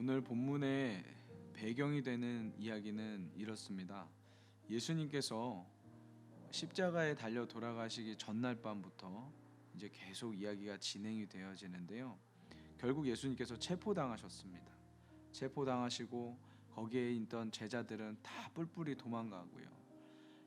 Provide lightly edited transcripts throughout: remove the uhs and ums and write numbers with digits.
오늘 본문의 배경이 되는 이야기는 이렇습니다. 예수님께서 십자가에 달려 돌아가시기 전날 밤부터 이제 계속 이야기가 진행이 되어지는데요. 결국 예수님께서 체포당하셨습니다. 체포당하시고 거기에 있던 제자들은 다 뿔뿔이 도망가고요.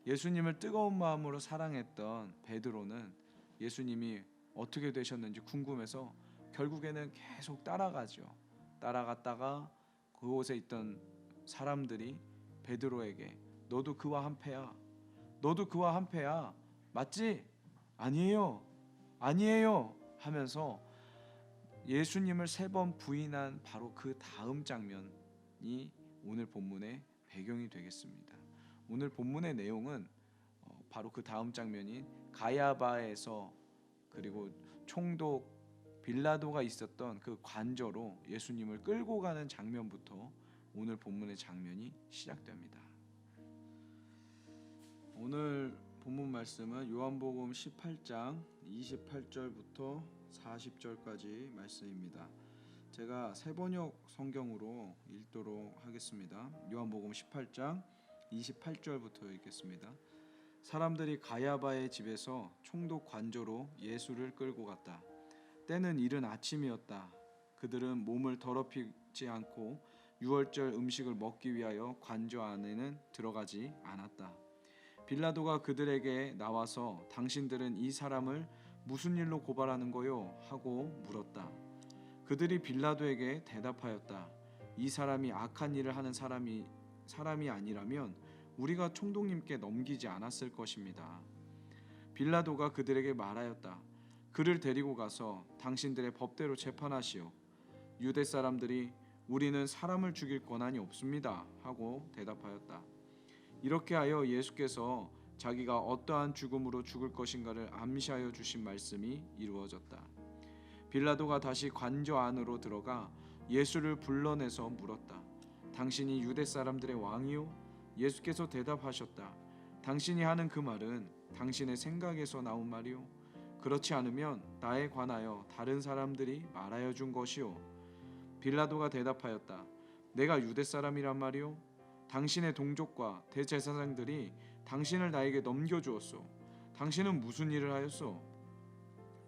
예수님을 뜨거운 마음으로 사랑했던 베드로는 예수님이 어떻게 되셨는지 궁금해서 결국에는 계속 따라가죠. 따라갔다가 그곳에 있던 사람들이 베드로에게 너도 그와 한패야. 너도 그와 한패야. 맞지? 아니에요. 아니에요. 하면서 예수님을 3번 부인한 바로 그 다음 장면이 오늘 본문의 배경이 되겠습니다. 오늘 본문의 내용은 바로 그 다음 장면인 가야바에서 그리고 총독 빌라도가 있었던 그 관저로 예수님을 끌고 가는 장면부터 오늘 본문의 장면이 시작됩니다. 오늘 본문 말씀은 요한복음 18장 28절부터 40절까지 말씀입니다. 제가 새번역 성경으로 읽도록 하겠습니다. 요한복음 18장 28절부터 읽겠습니다. 사람들이 가야바의 집에서 총독 관저로 예수를 끌고 갔다. 때는 이른 아침이었다. 그들은 몸을 더럽히지 않고 유월절 음식을 먹기 위하여 관저 안에는 들어가지 않았다. 빌라도가 그들에게 나와서 당신들은 이 사람을 무슨 일로 고발하는 거요? 하고 물었다. 그들이 빌라도에게 대답하였다. 이 사람이 악한 일을 하는 사람이 아니라면 우리가 총독님께 넘기지 않았을 것입니다. 빌라도가 그들에게 말하였다. 그를 데리고 가서 당신들의 법대로 재판하시오. 유대 사람들이 우리는 사람을 죽일 권한이 없습니다. 하고 대답하였다. 이렇게 하여 예수께서 자기가 어떠한 죽음으로 죽을 것인가를 암시하여 주신 말씀이 이루어졌다. 빌라도가 다시 관저 안으로 들어가 예수를 불러내서 물었다. 당신이 유대 사람들의 왕이요? 예수께서 대답하셨다. 당신이 하는 그 말은 당신의 생각에서 나온 말이요? 그렇지 않으면 나에 관하여 다른 사람들이 말하여 준 것이요? 빌라도가 대답하였다. 내가 유대 사람이란 말이요? 당신의 동족과 대제사장들이 당신을 나에게 넘겨주었소. 당신은 무슨 일을 하였소?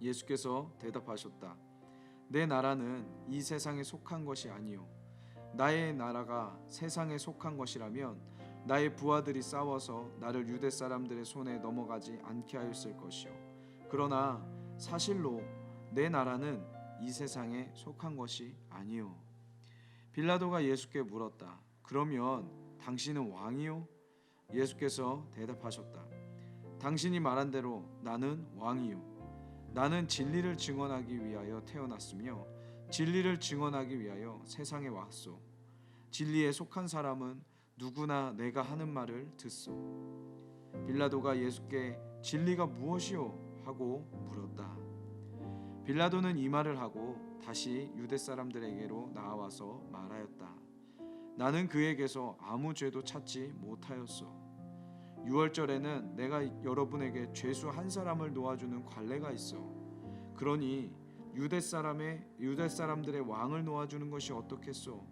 예수께서 대답하셨다. 내 나라는 이 세상에 속한 것이 아니요. 나의 나라가 세상에 속한 것이라면 나의 부하들이 싸워서 나를 유대 사람들의 손에 넘어가지 않게 하였을 것이요. 그러나 사실로 내 나라는 이 세상에 속한 것이 아니요. 빌라도가 예수께 물었다. 그러면 당신은 왕이요? 예수께서 대답하셨다. 당신이 말한 대로 나는 왕이요. 나는 진리를 증언하기 위하여 태어났으며 진리를 증언하기 위하여 세상에 왔소. 진리에 속한 사람은 누구나 내가 하는 말을 듣소. 빌라도가 예수께 진리가 무엇이요? 하고 물었다. 빌라도는 이 말을 하고 다시 유대 사람들에게로 나와서 말하였다. 나는 그에게서 아무 죄도 찾지 못하였소. 유월절에는 내가 여러분에게 죄수 한 사람을 놓아주는 관례가 있어. 그러니 유대 사람들의 왕을 놓아주는 것이 어떻겠소?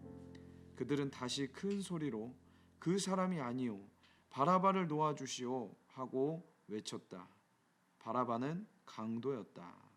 그들은 다시 큰 소리로 그 사람이 아니요 바라바를 놓아주시오 하고 외쳤다. 바라바는 강도였다.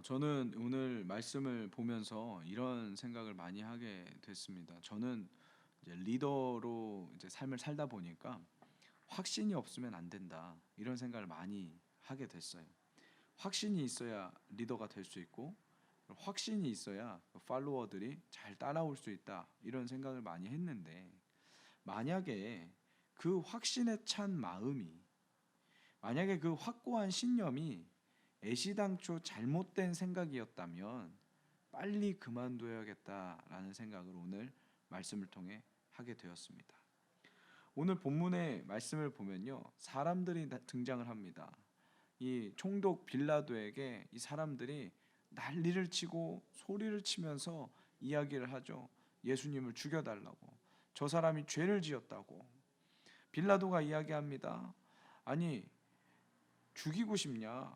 저는 오늘 말씀을 보면서 이런 생각을 많이 하게 됐습니다. 저는 이제 리더로 이제 삶을 살다 보니까 확신이 없으면 안 된다 이런 생각을 많이 하게 됐어요. 확신이 있어야 리더가 될 수 있고 확신이 있어야 팔로워들이 잘 따라올 수 있다 이런 생각을 많이 했는데 만약에 그 확신에 찬 마음이 만약에 그 확고한 신념이 애시당초 잘못된 생각이었다면 빨리 그만둬야겠다라는 생각을 오늘 말씀을 통해 하게 되었습니다. 오늘 본문의 말씀을 보면요, 사람들이 등장을 합니다. 이 총독 빌라도에게 이 사람들이 난리를 치고 소리를 치면서 이야기를 하죠. 예수님을 죽여달라고, 저 사람이 죄를 지었다고. 빌라도가 이야기합니다. 아니, 죽이고 싶냐?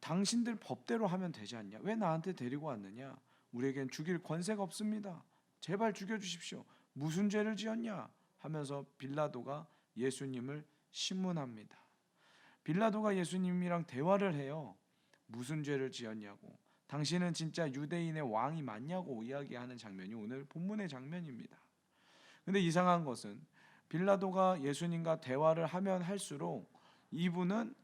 당신들 법대로 하면 되지 않냐? 왜 나한테 데리고 왔느냐? 우리에겐 죽일 권세가 없습니다. 제발 죽여주십시오. 무슨 죄를 지었냐? 하면서 빌라도가 예수님을 신문합니다. 빌라도가 예수님이랑 대화를 해요. 무슨 죄를 지었냐고, 당신은 진짜 유대인의 왕이 맞냐고 이야기하는 장면이 오늘 본문의 장면입니다. 근데 이상한 것은 빌라도가 예수님과 대화를 하면 할수록 이분은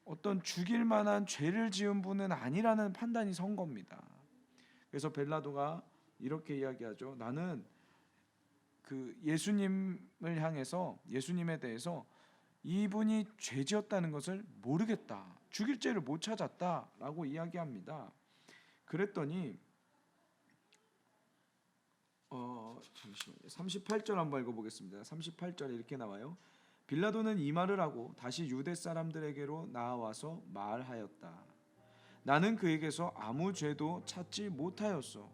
어떤 죽일 만한 죄를 지은 분은 아니라는 판단이 선 겁니다. 그래서 빌라도가 이렇게 이야기하죠. 나는 그 예수님을 향해서, 예수님에 대해서 이분이 죄 지었다는 것을 모르겠다, 죽일 죄를 못 찾았다라고 이야기합니다. 그랬더니 38절 한번 읽어보겠습니다. 38절에 이렇게 나와요. 빌라도는 이 말을 하고 다시 유대 사람들에게로 나와서 말하였다. 나는 그에게서 아무 죄도 찾지 못하였소.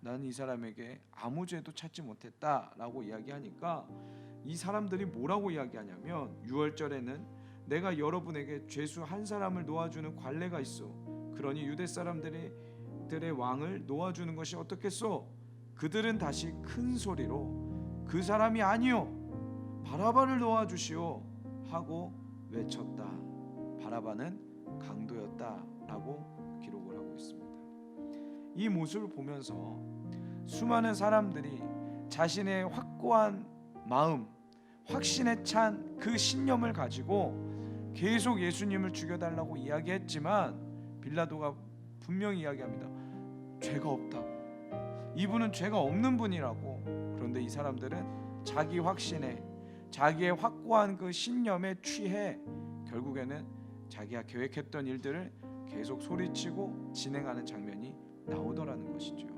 나는 이 사람에게 아무 죄도 찾지 못했다라고 이야기하니까 이 사람들이 뭐라고 이야기하냐면 6월절에는 내가 여러분에게 죄수 한 사람을 놓아주는 관례가 있어. 그러니 유대 사람들의 왕을 놓아주는 것이 어떻겠소? 그들은 다시 큰 소리로 그 사람이 아니요 바라바를 놓아주시오 하고 외쳤다. 바라바는 강도였다라고 기록을 하고 있습니다. 이 모습을 보면서 수많은 사람들이 자신의 확고한 마음, 확신에 찬 그 신념을 가지고 계속 예수님을 죽여달라고 이야기했지만 빌라도가 분명히 이야기합니다. 죄가 없다고, 이분은 죄가 없는 분이라고. 그런데 이 사람들은 자기 확신에, 자기의 확고한 그 신념에 취해 결국에는 자기가 계획했던 일들을 계속 소리치고 진행하는 장면이 나오더라는 것이죠.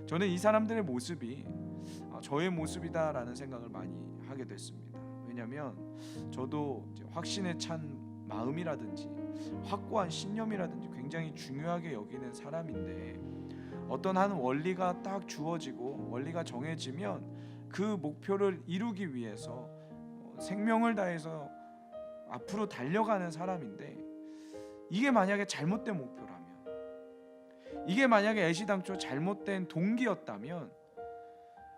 저는 이 사람들의 모습이 저의 모습이다라는 생각을 많이 하게 됐습니다. 왜냐하면 저도 확신에 찬 마음이라든지 확고한 신념이라든지 굉장히 중요하게 여기는 사람인데 어떤 한 원리가 딱 주어지고 원리가 정해지면 그 목표를 이루기 위해서 생명을 다해서 앞으로 달려가는 사람인데 이게 만약에 잘못된 목표라면, 이게 만약에 애시당초 잘못된 동기였다면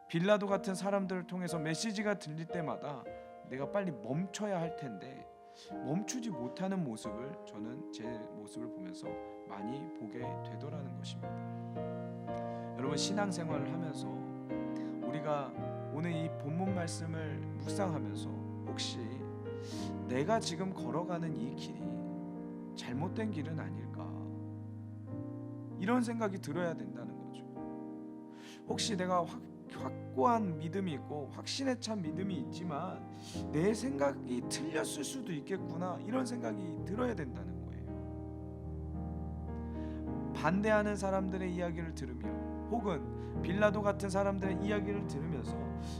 빌라도 같은 사람들을 통해서 메시지가 들릴 때마다 내가 빨리 멈춰야 할 텐데 멈추지 못하는 모습을 저는 제 모습을 보면서 많이 보게 되더라는 것입니다. 여러분, 신앙생활을 하면서 우리가 오늘 이 본문 말씀을 묵상하면서 혹시 내가 지금 걸어가는 이 길이 잘못된 길은 아닐까, 이런 생각이 들어야 된다는 거죠. 혹시 내가 확고한 믿음이 있고 확신에 찬 믿음이 있지만 내 생각이 틀렸을 수도 있겠구나, 이런 생각이 들어야 된다는 거예요. 반대하는 사람들의 이야기를 들으며 혹은 빌라도 같은 사람들의 이야기를 들으면서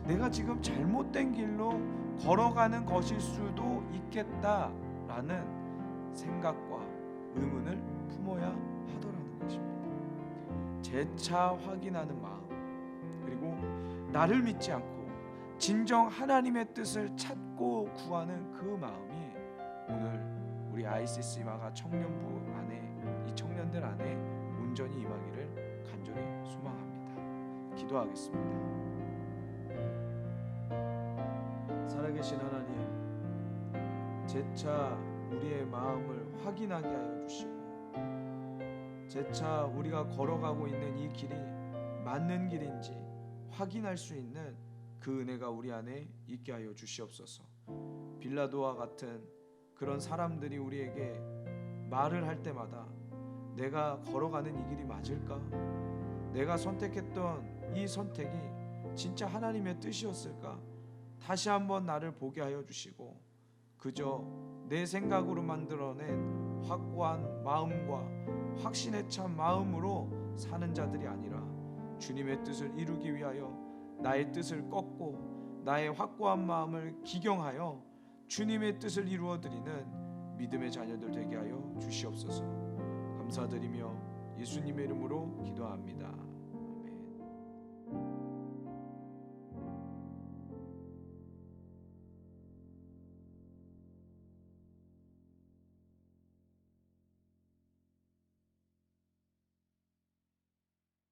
내가 지금 잘못된 길로 걸어가는 것일 수도 있겠다라는 생각과 의문을 품어야 하더라는 것입니다. 재차 확인하는 마음, 그리고 나를 믿지 않고 진정 하나님의 뜻을 찾고 구하는 그 마음이 오늘 우리 ICC마가 청년부 안에, 이 청년들 안에 온전히 임하기를 간절히 소망합니다. 기도하겠습니다. 살아계신 하나님, 재차 우리의 마음을 확인하게 하여 주시고 재차 우리가 걸어가고 있는 이 길이 맞는 길인지 확인할 수 있는 그 은혜가 우리 안에 있게 하여 주시옵소서. 빌라도와 같은 그런 사람들이 우리에게 말을 할 때마다 내가 걸어가는 이 길이 맞을까? 내가 선택했던 이 선택이 진짜 하나님의 뜻이었을까? 다시 한번 나를 보게 하여 주시고, 그저 내 생각으로 만들어낸 확고한 마음과 확신에 찬 마음으로 사는 자들이 아니라 주님의 뜻을 이루기 위하여 나의 뜻을 꺾고 나의 확고한 마음을 기경하여 주님의 뜻을 이루어드리는 믿음의 자녀들 되게 하여 주시옵소서. 감사드리며 예수님의 이름으로 기도합니다. 아멘.